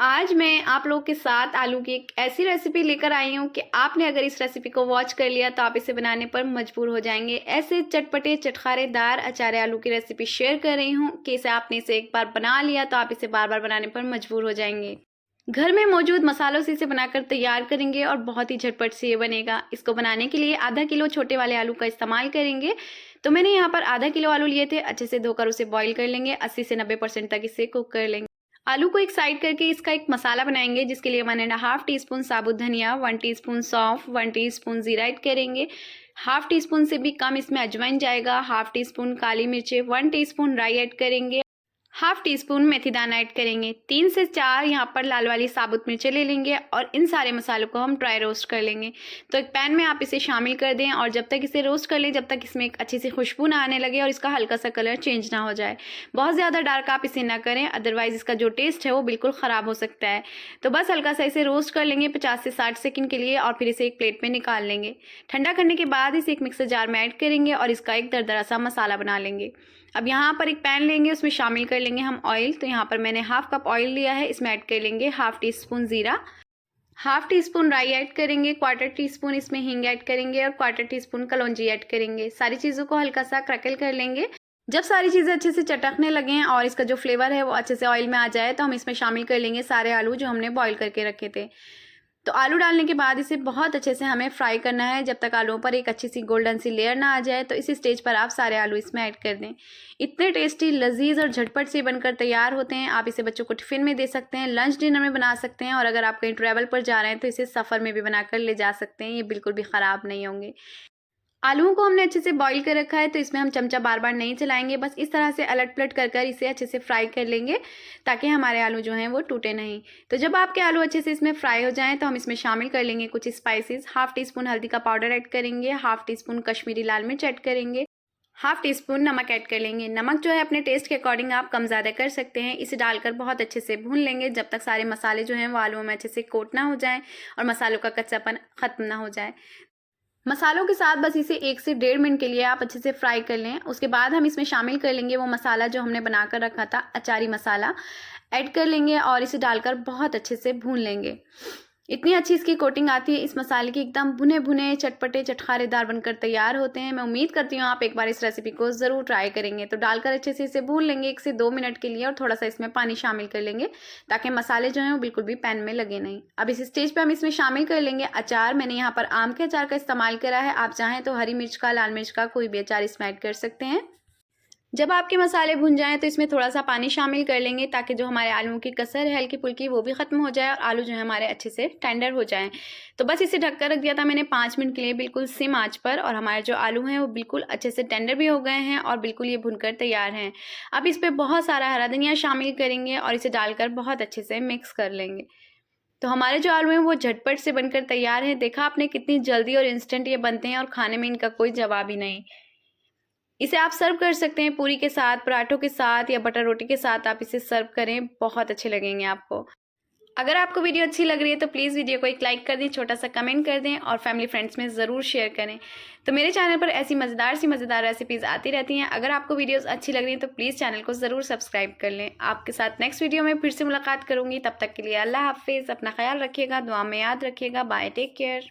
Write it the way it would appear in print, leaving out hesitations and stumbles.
आज मैं आप लोगों के साथ आलू की एक ऐसी रेसिपी लेकर आई हूँ कि आपने अगर इस रेसिपी को वॉच कर लिया तो आप इसे बनाने पर मजबूर हो जाएंगे। ऐसे चटपटे चटखारेदार अचारे आलू की रेसिपी शेयर कर रही हूँ कि इसे एक बार बना लिया तो आप इसे बार बार बनाने पर मजबूर हो जाएंगे। घर में मौजूद मसालों से इसे बनाकर तैयार करेंगे और बहुत ही झटपट से ये बनेगा। इसको बनाने के लिए आधा किलो छोटे वाले आलू का इस्तेमाल करेंगे। तो मैंने यहाँ पर आधा किलो आलू लिए थे। अच्छे से धोकर उसे बॉईल कर लेंगे। 80 से 90% तक इसे कुक कर लेंगे। आलू को एक साइड करके इसका एक मसाला बनाएंगे, जिसके लिए 1.5 टीस्पून साबुत धनिया, 1 टीस्पून सौंफ, 1 टीस्पून जीरा ऐड करेंगे। हाफ टी स्पून से भी कम इसमें अजवाइन जाएगा। हाफ टी स्पून काली मिर्चें, 1 टीस्पून राई ऐड करेंगे। हाफ टी स्पून मेथी दाना ऐड करेंगे। 3 से 4 यहाँ पर लाल वाली साबुत मिर्चें ले लेंगे और इन सारे मसालों को हम ड्राई रोस्ट कर लेंगे। तो एक पैन में आप इसे शामिल कर दें और जब तक इसे रोस्ट कर लें, जब तक इसमें एक अच्छी सी खुशबू ना आने लगे और इसका हल्का सा कलर चेंज ना हो जाए। बहुत ज़्यादा डार्क आप इसे ना करें, अदरवाइज इसका जो टेस्ट है वो बिल्कुल ख़राब हो सकता है। तो बस हल्का सा इसे रोस्ट कर लेंगे 50 से 60 सेकंड के लिए और फिर इसे एक प्लेट में निकाल लेंगे। ठंडा करने के बाद इसे एक मिक्सर जार में ऐड करेंगे और इसका एक दरदरा सा मसाला बना लेंगे। अब यहाँ पर एक पैन लेंगे, उसमें शामिल कर लेंगे हम ऑयल। तो यहाँ पर मैंने हाफ कप ऑयल लिया है। इसमें ऐड कर लेंगे हाफ टी स्पून जीरा, हाफ टी स्पून राई ऐड करेंगे, 1/4 टीस्पून इसमें हींग ऐड करेंगे और 1/4 टीस्पून कलौंजी ऐड करेंगे। सारी चीज़ों को हल्का सा क्रैकल कर लेंगे। जब सारी चीज़ें अच्छे से चटकने लगें और इसका जो फ्लेवर है वो अच्छे से ऑयल में आ जाए, तो हम इसमें शामिल कर लेंगे सारे आलू जो हमने बॉईल करके रखे थे। तो आलू डालने के बाद इसे बहुत अच्छे से हमें फ्राई करना है, जब तक आलूओं पर एक अच्छी सी गोल्डन सी लेयर ना आ जाए। तो इस स्टेज पर आप सारे आलू इसमें ऐड कर दें। इतने टेस्टी, लजीज और झटपट से बनकर तैयार होते हैं। आप इसे बच्चों को टिफिन में दे सकते हैं, लंच डिनर में बना सकते हैं और अगर आप कहीं ट्रैवल पर जा रहे हैं तो इसे सफ़र में भी बनाकर ले जा सकते हैं। ये बिल्कुल भी ख़राब नहीं होंगे। आलूओं को हमने अच्छे से बॉईल कर रखा है, तो इसमें हम चमचा बार बार नहीं चलाएंगे। बस इस तरह से अलट पलट कर कर इसे अच्छे से फ्राई कर लेंगे, ताकि हमारे आलू जो हैं वो टूटे नहीं। तो जब आपके आलू अच्छे से इसमें फ्राई हो जाएं, तो हम इसमें शामिल कर लेंगे कुछ स्पाइसेस। हाफ टी स्पून हल्दी का पाउडर ऐड करेंगे, हाफ टी स्पून कश्मीरी लाल मिर्च ऐड करेंगे, हाफ टी स्पून नमक ऐड कर लेंगे। नमक जो है अपने टेस्ट के अकॉर्डिंग आप कम ज़्यादा कर सकते हैं। इसे डालकर बहुत अच्छे से भून लेंगे, जब तक सारे मसाले जो हैं वो आलूओं में अच्छे से कोट ना हो जाएं और मसालों का कच्चापन ख़त्म ना हो जाए। मसालों के साथ बस इसे 1 से 1.5 मिनट के लिए आप अच्छे से फ्राई कर लें। उसके बाद हम इसमें शामिल कर लेंगे वो मसाला जो हमने बना कर रखा था, अचारी मसाला ऐड कर लेंगे और इसे डालकर बहुत अच्छे से भून लेंगे। इतनी अच्छी इसकी कोटिंग आती है इस मसाले की, एकदम भुने भुने चटपटे चटखारेदार बनकर तैयार होते हैं। मैं उम्मीद करती हूँ आप एक बार इस रेसिपी को ज़रूर ट्राई करेंगे। तो डालकर अच्छे से इसे भून लेंगे 1 से 2 मिनट के लिए और थोड़ा सा इसमें पानी शामिल कर लेंगे, ताकि मसाले जो हैं वो बिल्कुल भी पैन में लगे नहीं। अब इस स्टेज पे हम इसमें शामिल कर लेंगे अचार। मैंने यहाँ पर आम के अचार का इस्तेमाल करा है। आप चाहें तो हरी मिर्च का, लाल मिर्च का कोई भी अचार इसमें ऐड कर सकते हैं। जब आपके मसाले भुन जाएं तो इसमें थोड़ा सा पानी शामिल कर लेंगे, ताकि जो हमारे आलूओं की कसर है हल्की फुल्की वो भी ख़त्म हो जाए और आलू जो है हमारे अच्छे से टेंडर हो जाएं। तो बस इसे ढककर रख दिया था मैंने 5 मिनट के लिए, बिल्कुल सिम आंच पर। और हमारे जो आलू हैं वो बिल्कुल अच्छे से टेंडर भी हो गए हैं और बिल्कुल ये भुनकर तैयार हैं। अब इस पर बहुत सारा हरा धनिया शामिल करेंगे और इसे डालकर बहुत अच्छे से मिक्स कर लेंगे। तो हमारे जो आलू हैं वो झटपट से बनकर तैयार हैं। देखा आपने कितनी जल्दी और इंस्टेंट ये बनते हैं और खाने में इनका कोई जवाब ही नहीं। इसे आप सर्व कर सकते हैं पूरी के साथ, पराठों के साथ या बटर रोटी के साथ आप इसे सर्व करें, बहुत अच्छे लगेंगे आपको। अगर आपको वीडियो अच्छी लग रही है तो प्लीज़ वीडियो को एक लाइक कर दें, छोटा सा कमेंट कर दें और फैमिली फ्रेंड्स में ज़रूर शेयर करें। तो मेरे चैनल पर ऐसी मज़ेदार रेसिपीज़ आती रहती हैं। अगर आपको वीडियोस अच्छी लग रही हैं तो प्लीज़ चैनल को ज़रूर सब्सक्राइब कर लें। आपके साथ नेक्स्ट वीडियो में फिर से मुलाकात करूँगी। तब तक के लिए अल्लाह हाफिज़। अपना ख्याल रखिएगा, दुआ में याद रखिएगा। Bye, take care.